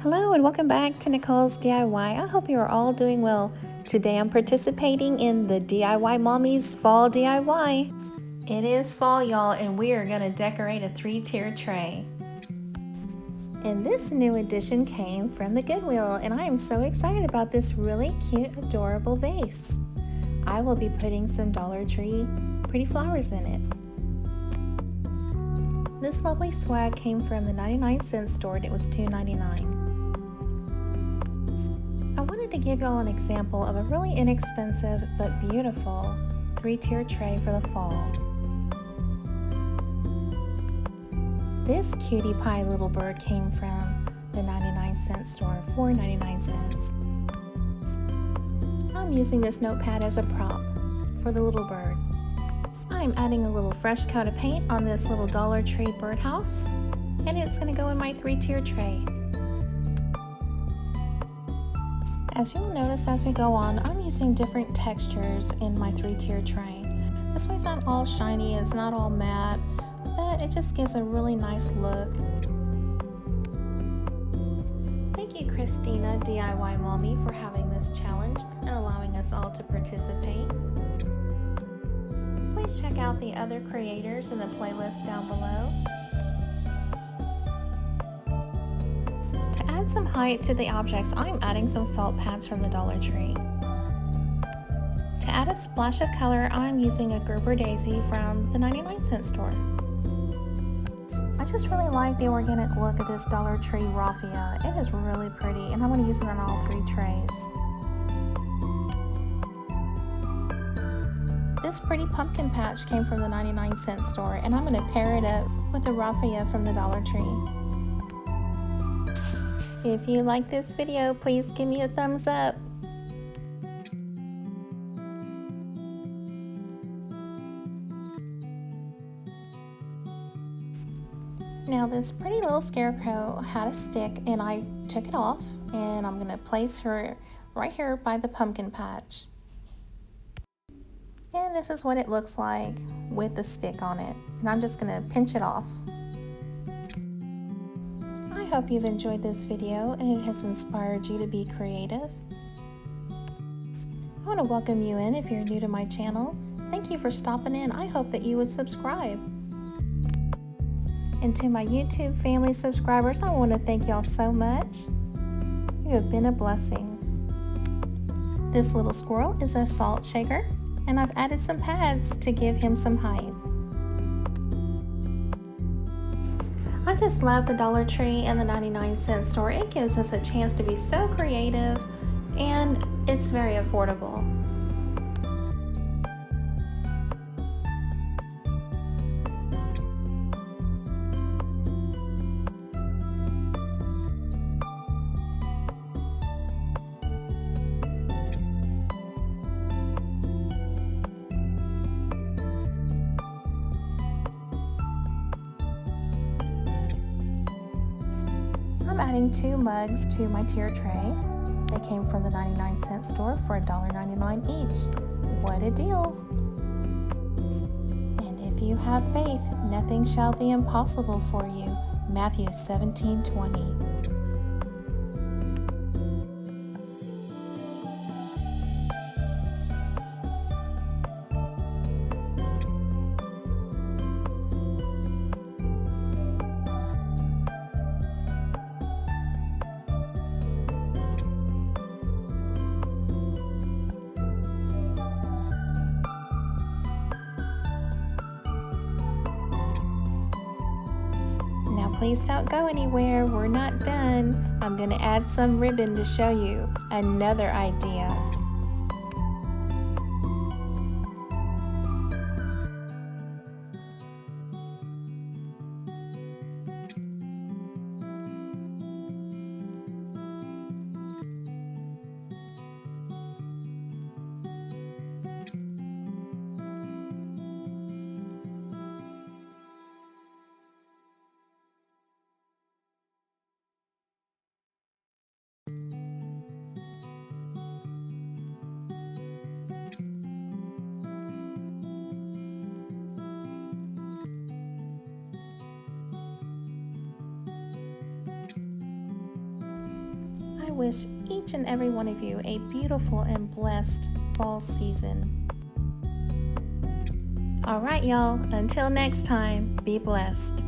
Hello and welcome back to Nicole's DIY. I hope you are all doing well. Today I'm participating in the DIY Mommy's Fall DIY. It is fall, y'all, and we are going to decorate a 3-tier tray. And this new addition came from the Goodwill, and I am so excited about this really cute, adorable vase. I will be putting some Dollar Tree pretty flowers in it. This lovely swag came from the 99-cent store and it was $2.99. I wanted to give y'all an example of a really inexpensive but beautiful 3-tier tray for the fall. This cutie pie little bird came from the 99-cent store for 99 cents. I'm using this notepad as a prop for the little bird. I'm adding a little fresh coat of paint on this little Dollar Tree birdhouse, and it's going to go in my 3-tier tray. As you'll notice as we go on, I'm using different textures in my 3-tier tray. This way it's not all shiny, it's not all matte, but it just gives a really nice look. Thank you, Christina DIY Mommy, for having this challenge and allowing us all to participate. Please check out the other creators in the playlist down below. To add some height to the objects, I'm adding some felt pads from the Dollar Tree. To add a splash of color, I'm using a Gerber daisy from the 99-cent store. I just really like the organic look of this Dollar Tree raffia. It is really pretty, and I'm going to use it on all 3 trays. This pretty pumpkin patch came from the 99-cent store, and I'm going to pair it up with the raffia from the Dollar Tree. If you like this video, please give me a thumbs up. Now this pretty little scarecrow had a stick, and I took it off, and I'm going to place her right here by the pumpkin patch. And this is what it looks like with the stick on it, and I'm just going to pinch it off. I hope you've enjoyed this video and it has inspired you to be creative. I want to welcome you in if you're new to my channel. Thank you for stopping in. I hope that you would subscribe. And to my YouTube family subscribers, I want to thank y'all so much. You have been a blessing. This little squirrel is a salt shaker, and I've added some pads to give him some height. I just love the Dollar Tree and the 99-cent store. It gives us a chance to be so creative, and it's very affordable. I'm adding 2 mugs to my tier tray. They came from the 99-cent store for $1.99 each. What a deal! And if you have faith, nothing shall be impossible for you. Matthew 17:20. Now please don't go anywhere, we're not done. I'm going to add some ribbon to show you another idea. wish each and every one of you a beautiful and blessed fall season. All right, y'all, until next time, be blessed.